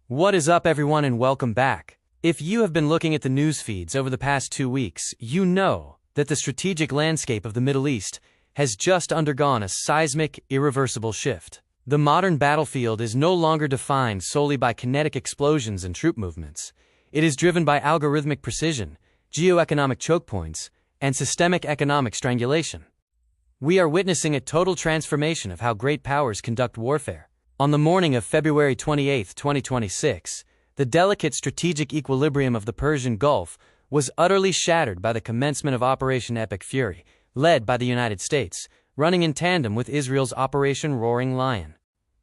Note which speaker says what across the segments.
Speaker 1: What is up, everyone, and welcome back. If you have been looking at the news feeds over the past 2 weeks, you know that the strategic landscape of the Middle East has just undergone a seismic, irreversible shift. The modern battlefield is no longer defined solely by kinetic explosions and troop movements. It is driven by algorithmic precision, geoeconomic chokepoints, and systemic economic strangulation. We are witnessing a total transformation of how great powers conduct warfare. On the morning of February 28, 2026, the delicate strategic equilibrium of the Persian Gulf was utterly shattered by the commencement of Operation Epic Fury, led by the United States, running in tandem with Israel's Operation Roaring Lion.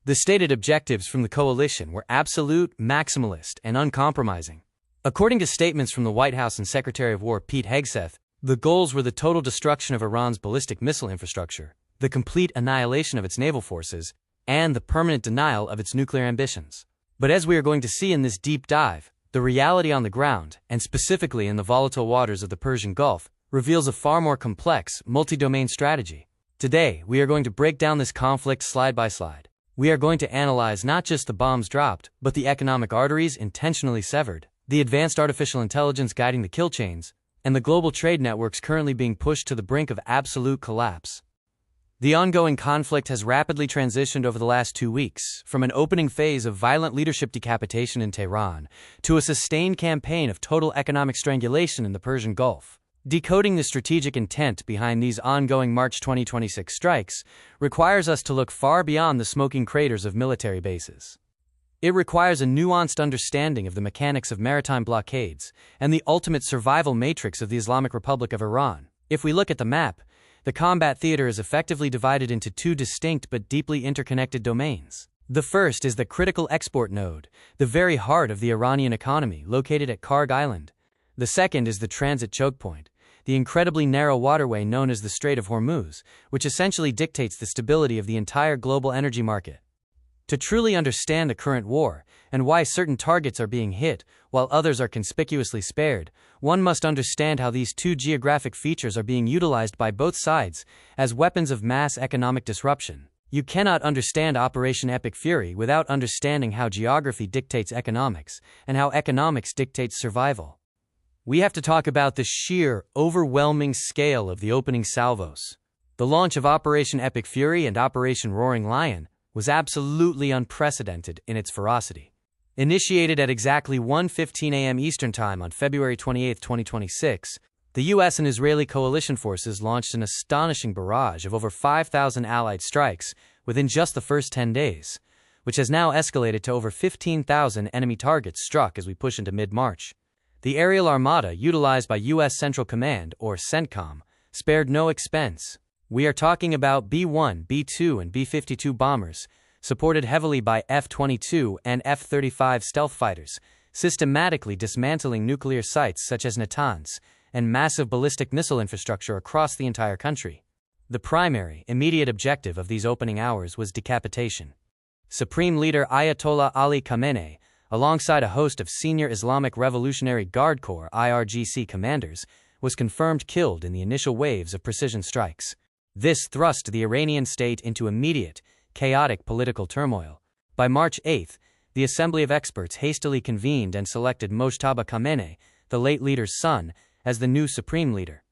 Speaker 1: The stated objectives from the coalition were absolute, maximalist, and uncompromising. According to statements from the White House and Secretary of War Pete Hegseth, the goals were the total destruction of Iran's ballistic missile infrastructure, the complete annihilation of its naval forces, and the permanent denial of its nuclear ambitions. But as we are going to see in this deep dive, the reality on the ground, and specifically in the volatile waters of the Persian Gulf, reveals a far more complex, multi-domain strategy. Today, we are going to break down this conflict slide by slide. We are going to analyze not just the bombs dropped, but the economic arteries intentionally severed, the advanced artificial intelligence guiding the kill chains, and the global trade networks currently being pushed to the brink of absolute collapse. The ongoing conflict has rapidly transitioned over the last 2 weeks, from an opening phase of violent leadership decapitation in Tehran to a sustained campaign of total economic strangulation in the Persian Gulf. Decoding the strategic intent behind these ongoing March 2026 strikes requires us to look far beyond the smoking craters of military bases. It requires a nuanced understanding of the mechanics of maritime blockades and the ultimate survival matrix of the Islamic Republic of Iran. If we look at the map, the combat theater is effectively divided into 2 distinct but deeply interconnected domains. The first is the critical export node, the very heart of the Iranian economy, located at Kharg Island. The second is the transit choke point, the incredibly narrow waterway known as the Strait of Hormuz, which essentially dictates the stability of the entire global energy market. To truly understand the current war, and why certain targets are being hit, while others are conspicuously spared, one must understand how these 2 geographic features are being utilized by both sides as weapons of mass economic disruption. You cannot understand Operation Epic Fury without understanding how geography dictates economics, and how economics dictates survival. We have to talk about the sheer, overwhelming scale of the opening salvos. The launch of Operation Epic Fury and Operation Roaring Lion was absolutely unprecedented in its ferocity. Initiated at exactly 1:15 a.m. Eastern Time on February 28, 2026, the U.S. and Israeli coalition forces launched an astonishing barrage of over 5,000 Allied strikes within just the first 10 days, which has now escalated to over 15,000 enemy targets struck as we push into mid-March. The aerial armada utilized by U.S. Central Command, or CENTCOM, spared no expense. We are talking about B-1, B-2, and B-52 bombers, supported heavily by F-22 and F-35 stealth fighters, systematically dismantling nuclear sites such as Natanz, and massive ballistic missile infrastructure across the entire country. The primary, immediate objective of these opening hours was decapitation. Supreme Leader Ayatollah Ali Khamenei, alongside a host of senior Islamic Revolutionary Guard Corps (IRGC) commanders, was confirmed killed in the initial waves of precision strikes. This thrust the Iranian state into immediate, chaotic political turmoil. By March 8, the Assembly of Experts hastily convened and selected Mojtaba Khamenei, the late leader's son, as the new supreme leader.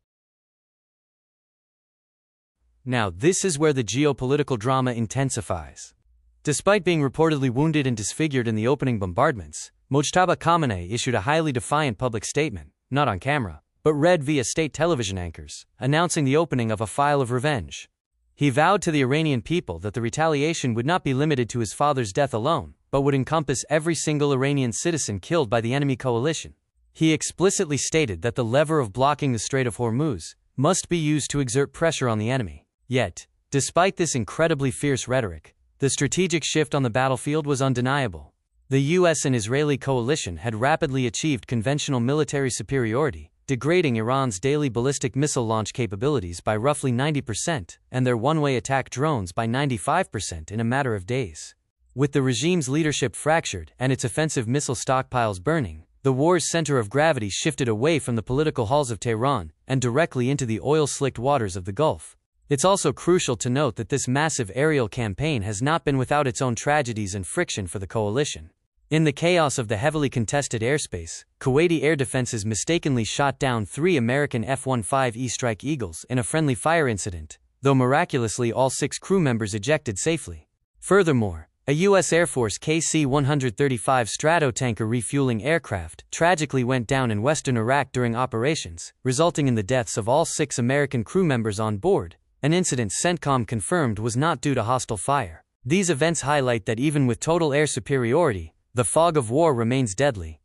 Speaker 1: Now, this is where the geopolitical drama intensifies. Despite being reportedly wounded and disfigured in the opening bombardments, Mojtaba Khamenei issued a highly defiant public statement, not on camera, but read via state television anchors, announcing the opening of a file of revenge. He vowed to the Iranian people that the retaliation would not be limited to his father's death alone, but would encompass every single Iranian citizen killed by the enemy coalition. He explicitly stated that the lever of blocking the Strait of Hormuz must be used to exert pressure on the enemy. Yet, despite this incredibly fierce rhetoric, the strategic shift on the battlefield was undeniable. The U.S. and Israeli coalition had rapidly achieved conventional military superiority, degrading Iran's daily ballistic missile launch capabilities by roughly 90% and their one-way attack drones by 95% in a matter of days. With the regime's leadership fractured and its offensive missile stockpiles burning, the war's center of gravity shifted away from the political halls of Tehran and directly into the oil-slicked waters of the Gulf. It's also crucial to note that this massive aerial campaign has not been without its own tragedies and friction for the coalition. In the chaos of the heavily contested airspace, Kuwaiti air defenses mistakenly shot down 3 American F-15E Strike Eagles in a friendly fire incident, though miraculously all 6 crew members ejected safely. Furthermore, a U.S. Air Force KC-135 Stratotanker refueling aircraft tragically went down in western Iraq during operations, resulting in the deaths of all 6 American crew members on board, an incident CENTCOM confirmed was not due to hostile fire. These events highlight that even with total air superiority, the fog of war remains deadly.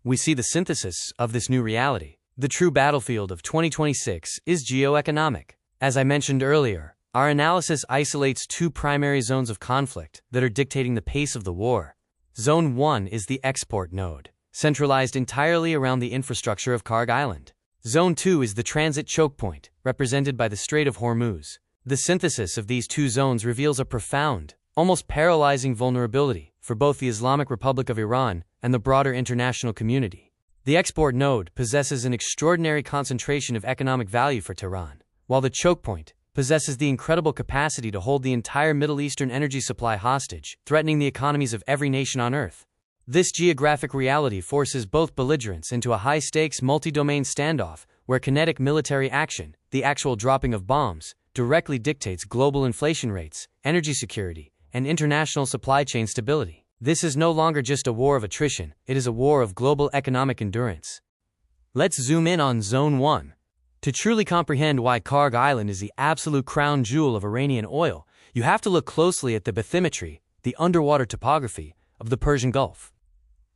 Speaker 1: We see the synthesis of this new reality. The true battlefield of 2026 is geoeconomic. As I mentioned earlier, our analysis isolates 2 primary zones of conflict that are dictating the pace of the war. Zone 1 is the export node, centralized entirely around the infrastructure of Kharg Island. Zone 2 is the transit chokepoint, represented by the Strait of Hormuz. The synthesis of these 2 zones reveals a profound, almost paralyzing vulnerability for both the Islamic Republic of Iran and the broader international community. The export node possesses an extraordinary concentration of economic value for Tehran, while the chokepoint possesses the incredible capacity to hold the entire Middle Eastern energy supply hostage, threatening the economies of every nation on Earth. This geographic reality forces both belligerents into a high-stakes multi-domain standoff where kinetic military action, the actual dropping of bombs, directly dictates global inflation rates, energy security, and international supply chain stability. This is no longer just a war of attrition, it is a war of global economic endurance. Let's zoom in on Zone 1. To truly comprehend why Kharg Island is the absolute crown jewel of Iranian oil, you have to look closely at the bathymetry, the underwater topography, of the Persian Gulf.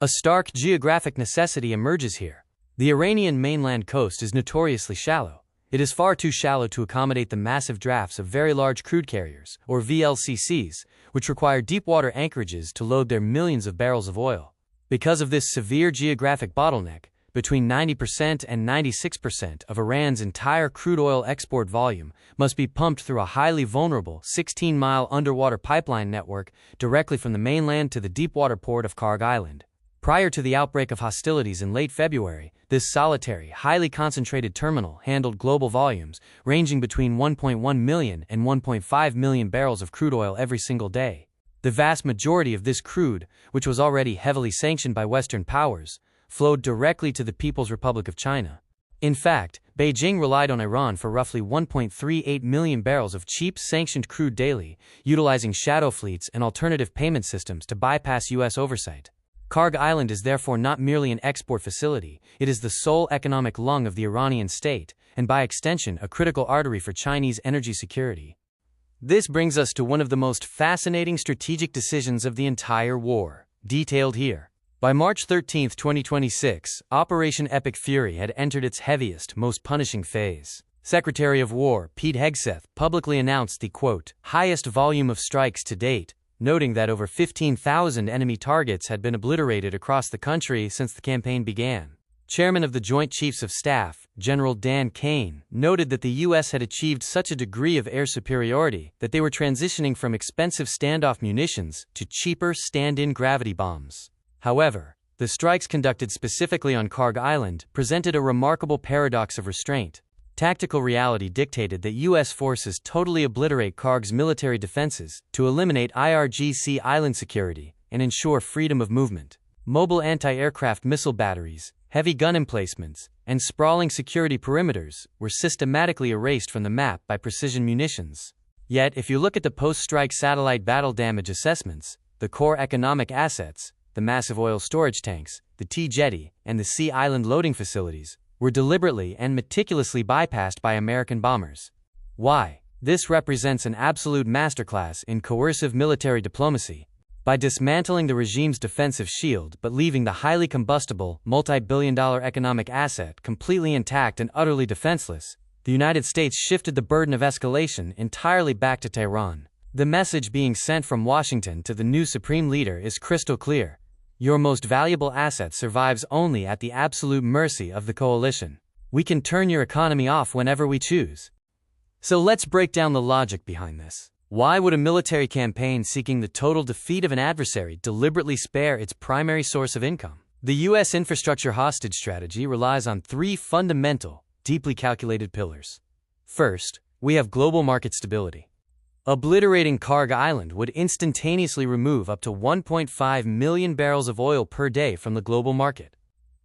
Speaker 1: A stark geographic necessity emerges here. The Iranian mainland coast is notoriously shallow. It is far too shallow to accommodate the massive drafts of very large crude carriers, or VLCCs, which require deep-water anchorages to load their millions of barrels of oil. Because of this severe geographic bottleneck, between 90% and 96% of Iran's entire crude oil export volume must be pumped through a highly vulnerable 16-mile underwater pipeline network directly from the mainland to the deepwater port of Kharg Island. Prior to the outbreak of hostilities in late February, this solitary, highly concentrated terminal handled global volumes ranging between 1.1 million and 1.5 million barrels of crude oil every single day. The vast majority of this crude, which was already heavily sanctioned by Western powers, flowed directly to the People's Republic of China. In fact, Beijing relied on Iran for roughly 1.38 million barrels of cheap sanctioned crude daily, utilizing shadow fleets and alternative payment systems to bypass U.S. oversight. Kharg Island is therefore not merely an export facility, it is the sole economic lung of the Iranian state, and by extension a critical artery for Chinese energy security. This brings us to one of the most fascinating strategic decisions of the entire war, detailed here. By March 13, 2026, Operation Epic Fury had entered its heaviest, most punishing phase. Secretary of War Pete Hegseth publicly announced the, quote, highest volume of strikes to date, noting that over 15,000 enemy targets had been obliterated across the country since the campaign began. Chairman of the Joint Chiefs of Staff, General Dan Kane, noted that the U.S. had achieved such a degree of air superiority that they were transitioning from expensive standoff munitions to cheaper stand-in gravity bombs. However, the strikes conducted specifically on Kharg Island presented a remarkable paradox of restraint. Tactical reality dictated that U.S. forces totally obliterate Kharg's military defenses to eliminate IRGC island security and ensure freedom of movement. Mobile anti-aircraft missile batteries, heavy gun emplacements, and sprawling security perimeters were systematically erased from the map by precision munitions. Yet, if you look at the post-strike satellite battle damage assessments, the core economic assets, the massive oil storage tanks, the T-jetty, and the sea island loading facilities, were deliberately and meticulously bypassed by American bombers. Why? This represents an absolute masterclass in coercive military diplomacy. By dismantling the regime's defensive shield but leaving the highly combustible, multi-billion-dollar economic asset completely intact and utterly defenseless, the United States shifted the burden of escalation entirely back to Tehran. The message being sent from Washington to the new supreme leader is crystal clear. Your most valuable asset survives only at the absolute mercy of the coalition. We can turn your economy off whenever we choose. So let's break down the logic behind this. Why would a military campaign seeking the total defeat of an adversary deliberately spare its primary source of income? The U.S. infrastructure hostage strategy relies on 3 fundamental, deeply calculated pillars. First, we have global market stability. Obliterating Kharg Island would instantaneously remove up to 1.5 million barrels of oil per day from the global market.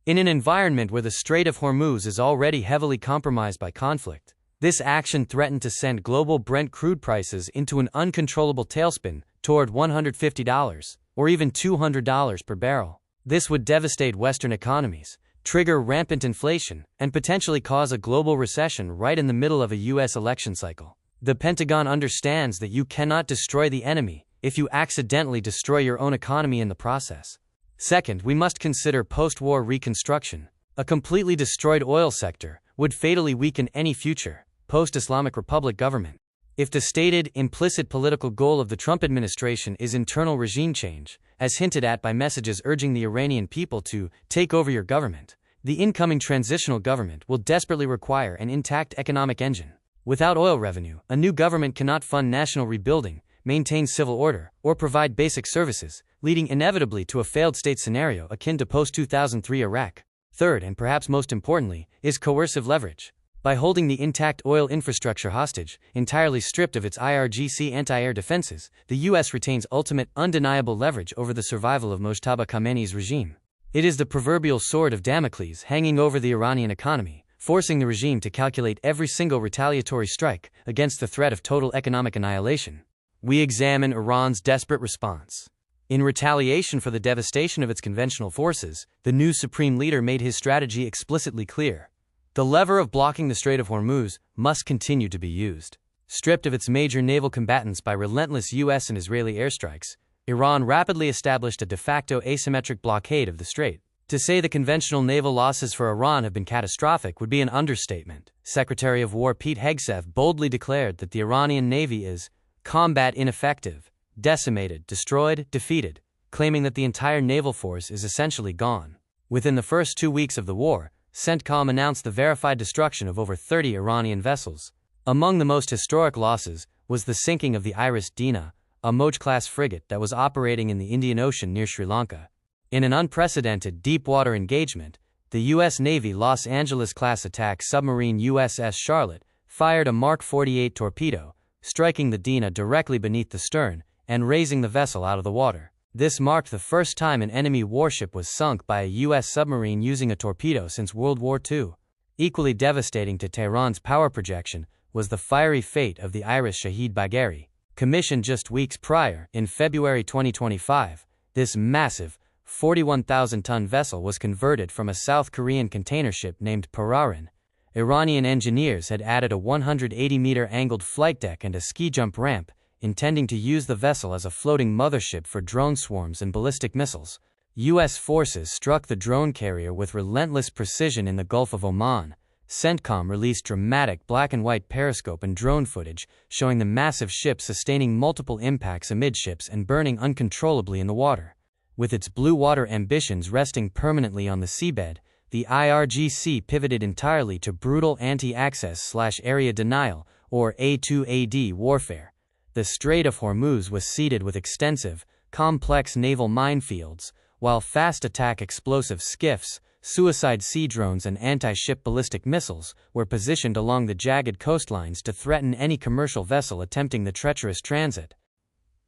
Speaker 1: In an environment where the Strait of Hormuz is already heavily compromised by conflict, this action threatened to send global Brent crude prices into an uncontrollable tailspin toward $150 or even $200 per barrel. This would devastate Western economies, trigger rampant inflation, and potentially cause a global recession right in the middle of a U.S. election cycle. The Pentagon understands that you cannot destroy the enemy if you accidentally destroy your own economy in the process. Second, we must consider post-war reconstruction. A completely destroyed oil sector would fatally weaken any future post-Islamic Republic government. If the stated, implicit political goal of the Trump administration is internal regime change, as hinted at by messages urging the Iranian people to take over your government, the incoming transitional government will desperately require an intact economic engine. Without oil revenue, a new government cannot fund national rebuilding, maintain civil order, or provide basic services, leading inevitably to a failed state scenario akin to post-2003 Iraq. Third, and perhaps most importantly, is coercive leverage. By holding the intact oil infrastructure hostage, entirely stripped of its IRGC anti-air defenses, the U.S. retains ultimate, undeniable leverage over the survival of Mojtaba Khamenei's regime. It is the proverbial sword of Damocles hanging over the Iranian economy, forcing the regime to calculate every single retaliatory strike against the threat of total economic annihilation. We examine Iran's desperate response. In retaliation for the devastation of its conventional forces, the new supreme leader made his strategy explicitly clear. The lever of blocking the Strait of Hormuz must continue to be used. Stripped of its major naval combatants by relentless U.S. and Israeli airstrikes, Iran rapidly established a de facto asymmetric blockade of the strait. To say the conventional naval losses for Iran have been catastrophic would be an understatement. Secretary of War Pete Hegseth boldly declared that the Iranian Navy is combat ineffective, decimated, destroyed, defeated, claiming that the entire naval force is essentially gone. Within the first 2 weeks of the war, CENTCOM announced the verified destruction of over 30 Iranian vessels. Among the most historic losses was the sinking of the Iris Dina, a Mojtaba-class frigate that was operating in the Indian Ocean near Sri Lanka. In an unprecedented deep-water engagement, the U.S. Navy Los Angeles-class attack submarine USS Charlotte fired a Mark 48 torpedo, striking the Dina directly beneath the stern and raising the vessel out of the water. This marked the first time an enemy warship was sunk by a U.S. submarine using a torpedo since World War II. Equally devastating to Tehran's power projection was the fiery fate of the Iris Shahid Bagheri. Commissioned just weeks prior, in February 2025, this massive, 41,000-ton vessel was converted from a South Korean container ship named Paralyzed. Iranian engineers had added a 180-meter angled flight deck and a ski jump ramp, intending to use the vessel as a floating mothership for drone swarms and ballistic missiles. U.S. forces struck the drone carrier with relentless precision in the Gulf of Oman. CENTCOM released dramatic black-and-white periscope and drone footage showing the massive ship sustaining multiple impacts amidships and burning uncontrollably in the water. With its blue water ambitions resting permanently on the seabed, the IRGC pivoted entirely to brutal anti-access/area denial, or A2AD warfare. The Strait of Hormuz was seeded with extensive, complex naval minefields, while fast-attack explosive skiffs, suicide sea drones and anti-ship ballistic missiles were positioned along the jagged coastlines to threaten any commercial vessel attempting the treacherous transit.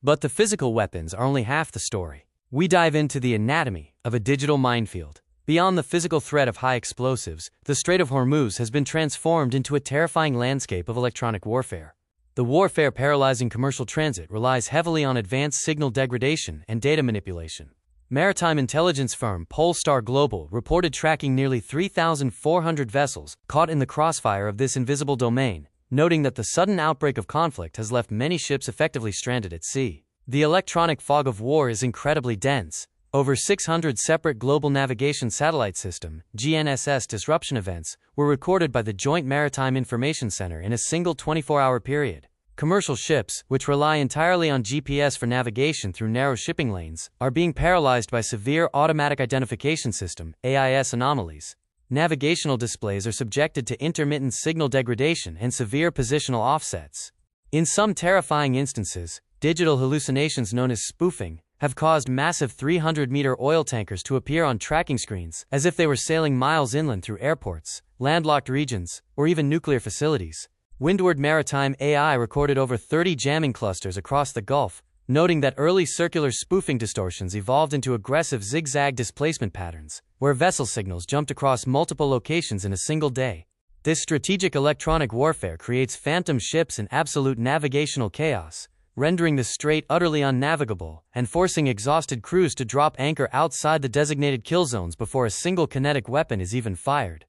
Speaker 1: But the physical weapons are only half the story. We dive into the anatomy of a digital minefield. Beyond the physical threat of high explosives, the Strait of Hormuz has been transformed into a terrifying landscape of electronic warfare. The warfare paralyzing commercial transit relies heavily on advanced signal degradation and data manipulation. Maritime intelligence firm Polestar Global reported tracking nearly 3,400 vessels caught in the crossfire of this invisible domain, noting that the sudden outbreak of conflict has left many ships effectively stranded at sea. The electronic fog of war is incredibly dense. Over 600 separate Global Navigation Satellite System (GNSS) disruption events were recorded by the Joint Maritime Information Center in a single 24-hour period. Commercial ships, which rely entirely on GPS for navigation through narrow shipping lanes, are being paralyzed by severe Automatic Identification System (AIS) anomalies. Navigational displays are subjected to intermittent signal degradation and severe positional offsets. In some terrifying instances, digital hallucinations known as spoofing have caused massive 300-meter oil tankers to appear on tracking screens as if they were sailing miles inland through airports, landlocked regions, or even nuclear facilities. Windward Maritime AI recorded over 30 jamming clusters across the Gulf, noting that early circular spoofing distortions evolved into aggressive zigzag displacement patterns, where vessel signals jumped across multiple locations in a single day. This strategic electronic warfare creates phantom ships and absolute navigational chaos, rendering the strait utterly unnavigable and forcing exhausted crews to drop anchor outside the designated kill zones before a single kinetic weapon is even fired.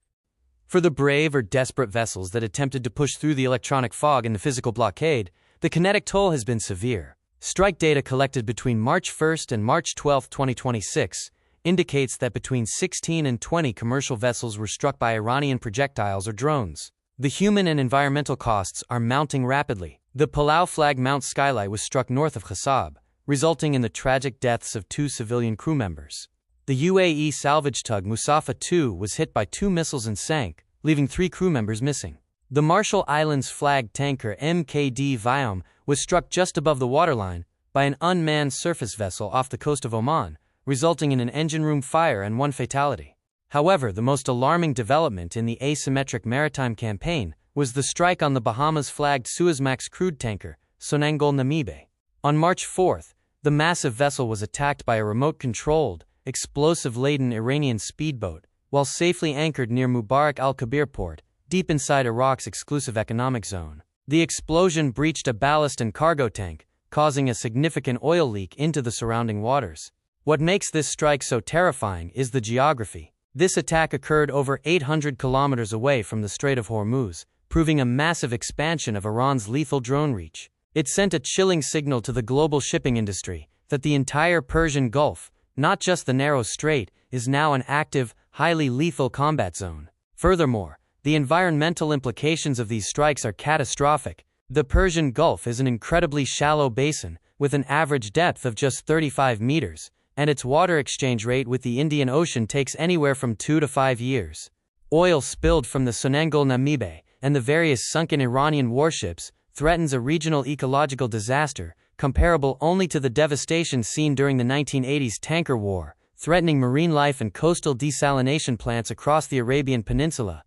Speaker 1: For the brave or desperate vessels that attempted to push through the electronic fog in the physical blockade, the kinetic toll has been severe. Strike data collected between March 1 and March 12, 2026, indicates that between 16 and 20 commercial vessels were struck by Iranian projectiles or drones. The human and environmental costs are mounting rapidly. The Palau flag Mount Skylight was struck north of Khassab, resulting in the tragic deaths of 2 civilian crew members. The UAE salvage tug Musafa II was hit by 2 missiles and sank, leaving 3 crew members missing. The Marshall Islands flag tanker MKD Viom was struck just above the waterline by an unmanned surface vessel off the coast of Oman, resulting in an engine room fire and 1 fatality. However, the most alarming development in the asymmetric maritime campaign was the strike on the Bahamas-flagged Suezmax crude tanker Sonangol Namibe. On March 4, the massive vessel was attacked by a remote-controlled, explosive-laden Iranian speedboat while safely anchored near Mubarak al-Kabir port, deep inside Iraq's exclusive economic zone. The explosion breached a ballast and cargo tank, causing a significant oil leak into the surrounding waters. What makes this strike so terrifying is the geography. This attack occurred over 800 kilometers away from the Strait of Hormuz, proving a massive expansion of Iran's lethal drone reach. It sent a chilling signal to the global shipping industry that the entire Persian Gulf, not just the narrow strait, is now an active, highly lethal combat zone. Furthermore, the environmental implications of these strikes are catastrophic. The Persian Gulf is an incredibly shallow basin, with an average depth of just 35 meters, and its water exchange rate with the Indian Ocean takes anywhere from 2 to 5 years. Oil spilled from the Sonangol Namibe and the various sunken Iranian warships threatens a regional ecological disaster comparable only to the devastation seen during the 1980s tanker war, threatening marine life and coastal desalination plants across the Arabian Peninsula.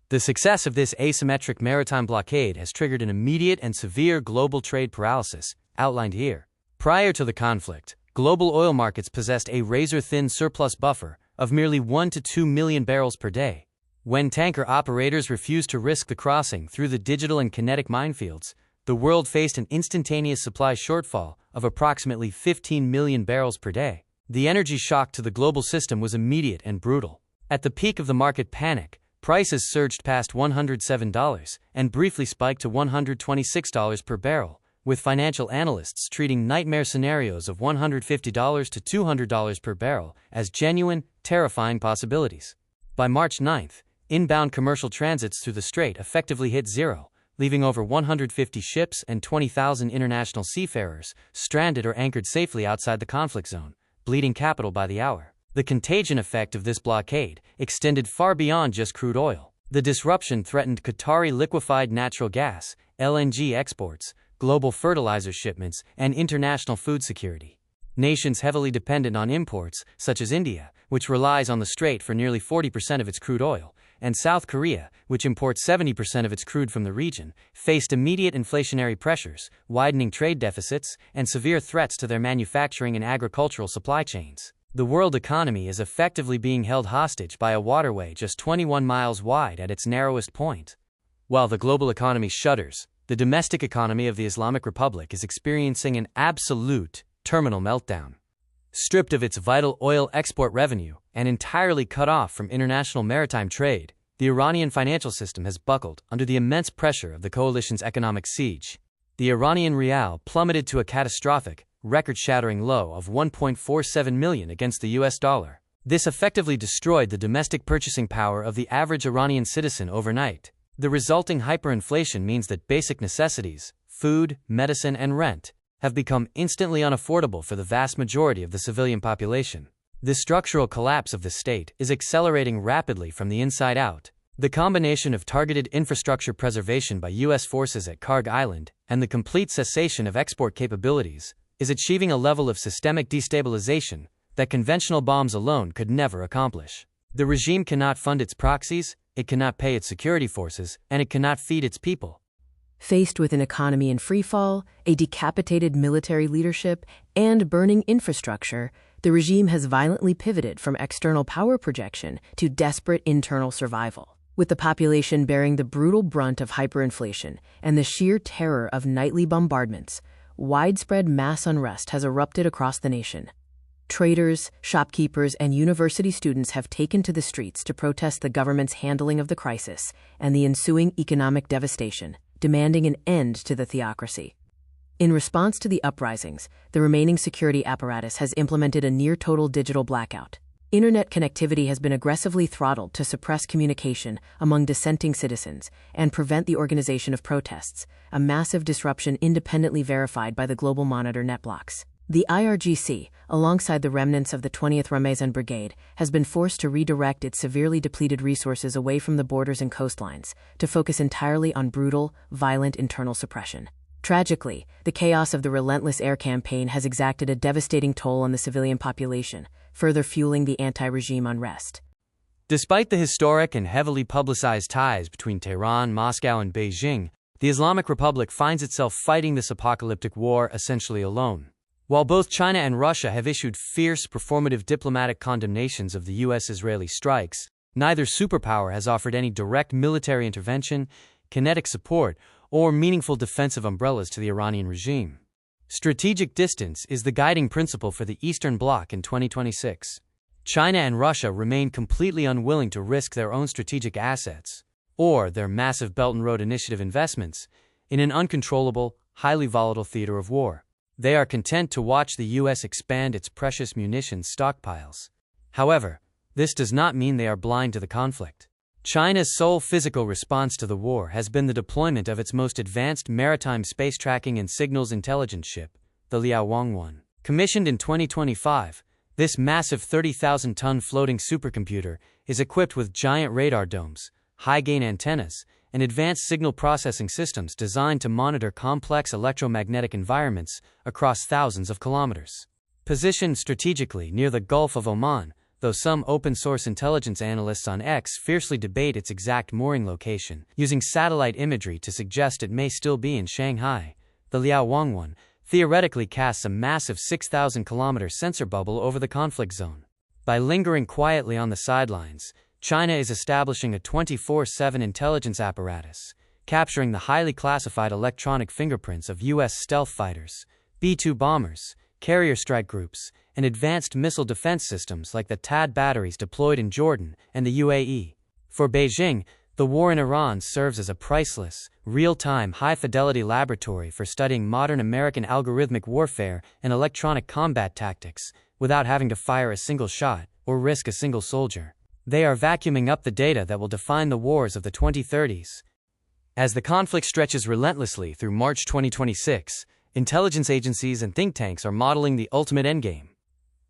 Speaker 1: The success of this asymmetric maritime blockade has triggered an immediate and severe global trade paralysis, outlined here. Prior to the conflict, global oil markets possessed a razor-thin surplus buffer of merely 1 to 2 million barrels per day. When tanker operators refused to risk the crossing through the digital and kinetic minefields, the world faced an instantaneous supply shortfall of approximately 15 million barrels per day. The energy shock to the global system was immediate and brutal. At the peak of the market panic, prices surged past $107 and briefly spiked to $126 per barrel, with financial analysts treating nightmare scenarios of $150 to $200 per barrel as genuine, terrifying possibilities. By March 9, inbound commercial transits through the strait effectively hit zero, leaving over 150 ships and 20,000 international seafarers stranded or anchored safely outside the conflict zone, bleeding capital by the hour. The contagion effect of this blockade extended far beyond just crude oil. The disruption threatened Qatari liquefied natural gas, LNG exports, global fertilizer shipments, and international food security. Nations heavily dependent on imports, such as India, which relies on the strait for nearly 40% of its crude oil, and South Korea, which imports 70% of its crude from the region, faced immediate inflationary pressures, widening trade deficits, and severe threats to their manufacturing and agricultural supply chains. The world economy is effectively being held hostage by a waterway just 21 miles wide at its narrowest point. While the global economy shudders, the domestic economy of the Islamic Republic is experiencing an absolute terminal meltdown. Stripped of its vital oil export revenue and entirely cut off from international maritime trade, the Iranian financial system has buckled under the immense pressure of the coalition's economic siege. The Iranian rial plummeted to a catastrophic, record-shattering low of 1.47 million against the US dollar. This effectively destroyed the domestic purchasing power of the average Iranian citizen overnight. The resulting hyperinflation means that basic necessities, food, medicine, and rent, have become instantly unaffordable for the vast majority of the civilian population. The structural collapse of the state is accelerating rapidly from the inside out. The combination of targeted infrastructure preservation by U.S. forces at Kharg Island and the complete cessation of export capabilities is achieving a level of systemic destabilization that conventional bombs alone could never accomplish. The regime cannot fund its proxies, it cannot pay its security forces, and it cannot feed its people.
Speaker 2: Faced with an economy in freefall, a decapitated military leadership, and burning infrastructure, the regime has violently pivoted from external power projection to desperate internal survival. With the population bearing the brutal brunt of hyperinflation and the sheer terror of nightly bombardments, widespread mass unrest has erupted across the nation. Traders, shopkeepers, and university students have taken to the streets to protest the government's handling of the crisis and the ensuing economic devastation, demanding an end to the theocracy. In response to the uprisings, the remaining security apparatus has implemented a near-total digital blackout. Internet connectivity has been aggressively throttled to suppress communication among dissenting citizens and prevent the organization of protests, a massive disruption independently verified by the Global Monitor netblocks. The IRGC, alongside the remnants of the 20th Ramazan Brigade, has been forced to redirect its severely depleted resources away from the borders and coastlines to focus entirely on brutal, violent internal suppression. Tragically, the chaos of the relentless air campaign has exacted a devastating toll on the civilian population, further fueling the anti-regime unrest.
Speaker 1: Despite the historic and heavily publicized ties between Tehran, Moscow, and Beijing, the Islamic Republic finds itself fighting this apocalyptic war essentially alone. While both China and Russia have issued fierce, performative diplomatic condemnations of the U.S.-Israeli strikes, neither superpower has offered any direct military intervention, kinetic support, or meaningful defensive umbrellas to the Iranian regime. Strategic distance is the guiding principle for the Eastern Bloc in 2026. China and Russia remain completely unwilling to risk their own strategic assets, or their massive Belt and Road Initiative investments, in an uncontrollable, highly volatile theater of war. They are content to watch the U.S. expand its precious munitions stockpiles. However, this does not mean they are blind to the conflict. China's sole physical response to the war has been the deployment of its most advanced maritime space tracking and signals intelligence ship, the Liaowang-1. Commissioned in 2025, this massive 30,000-ton floating supercomputer is equipped with giant radar domes, high-gain antennas, and advanced signal processing systems designed to monitor complex electromagnetic environments across thousands of kilometers. Positioned strategically near the Gulf of Oman, though some open-source intelligence analysts on X fiercely debate its exact mooring location, using satellite imagery to suggest it may still be in Shanghai, the Liaowang-1 theoretically casts a massive 6,000-kilometer sensor bubble over the conflict zone. By lingering quietly on the sidelines, China is establishing a 24/7 intelligence apparatus, capturing the highly classified electronic fingerprints of U.S. stealth fighters, B-2 bombers, carrier strike groups, and advanced missile defense systems like the THAAD batteries deployed in Jordan and the UAE. For Beijing, the war in Iran serves as a priceless, real-time, high-fidelity laboratory for studying modern American algorithmic warfare and electronic combat tactics without having to fire a single shot or risk a single soldier. They are vacuuming up the data that will define the wars of the 2030s. As the conflict stretches relentlessly through March 2026, intelligence agencies and think tanks are modeling the ultimate endgame.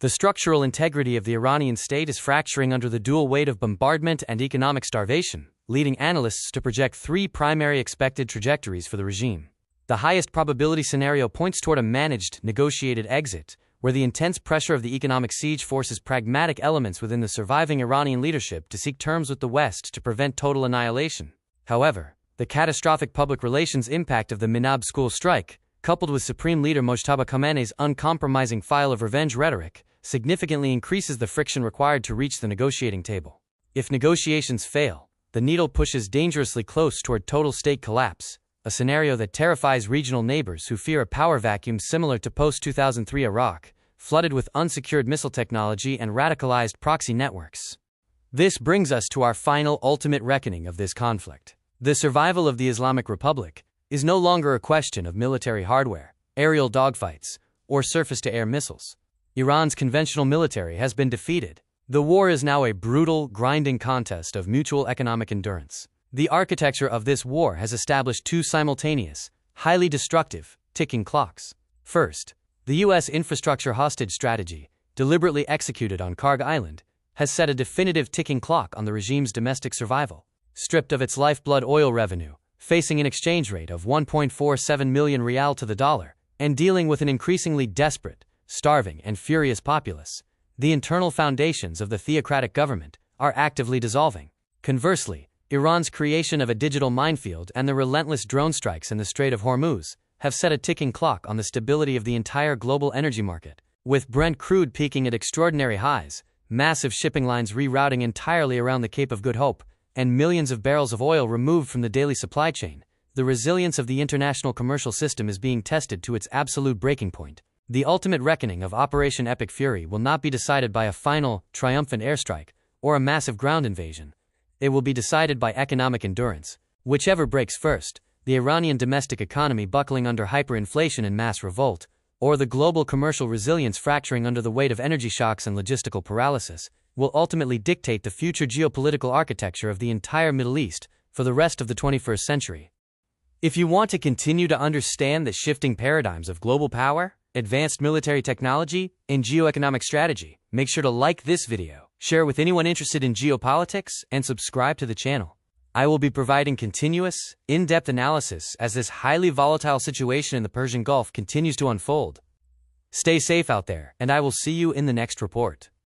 Speaker 1: The structural integrity of the Iranian state is fracturing under the dual weight of bombardment and economic starvation, leading analysts to project three primary expected trajectories for the regime. The highest probability scenario points toward a managed, negotiated exit, where the intense pressure of the economic siege forces pragmatic elements within the surviving Iranian leadership to seek terms with the West to prevent total annihilation. However, the catastrophic public relations impact of the Minab school strike, coupled with Supreme Leader Mojtaba Khamenei's uncompromising file of revenge rhetoric, significantly increases the friction required to reach the negotiating table. If negotiations fail, the needle pushes dangerously close toward total state collapse, a scenario that terrifies regional neighbors who fear a power vacuum similar to post-2003 Iraq, flooded with unsecured missile technology and radicalized proxy networks. This brings us to our final ultimate reckoning of this conflict. The survival of the Islamic Republic is no longer a question of military hardware, aerial dogfights, or surface-to-air missiles. Iran's conventional military has been defeated. The war is now a brutal, grinding contest of mutual economic endurance. The architecture of this war has established two simultaneous, highly destructive, ticking clocks. First, the U.S. infrastructure hostage strategy, deliberately executed on Kharg Island, has set a definitive ticking clock on the regime's domestic survival. Stripped of its lifeblood oil revenue, facing an exchange rate of 1.47 million rial to the dollar, and dealing with an increasingly desperate, starving, and furious populace, the internal foundations of the theocratic government are actively dissolving. Conversely, Iran's creation of a digital minefield and the relentless drone strikes in the Strait of Hormuz have set a ticking clock on the stability of the entire global energy market. With Brent crude peaking at extraordinary highs, massive shipping lines rerouting entirely around the Cape of Good Hope, and millions of barrels of oil removed from the daily supply chain, the resilience of the international commercial system is being tested to its absolute breaking point. The ultimate reckoning of Operation Epic Fury will not be decided by a final, triumphant airstrike or a massive ground invasion. It will be decided by economic endurance. Whichever breaks first, the Iranian domestic economy buckling under hyperinflation and mass revolt, or the global commercial resilience fracturing under the weight of energy shocks and logistical paralysis, will ultimately dictate the future geopolitical architecture of the entire Middle East for the rest of the 21st century. If you want to continue to understand the shifting paradigms of global power, advanced military technology, and geoeconomic strategy, make sure to like this video, share with anyone interested in geopolitics, and subscribe to the channel. I will be providing continuous, in-depth analysis as this highly volatile situation in the Persian Gulf continues to unfold. Stay safe out there, and I will see you in the next report.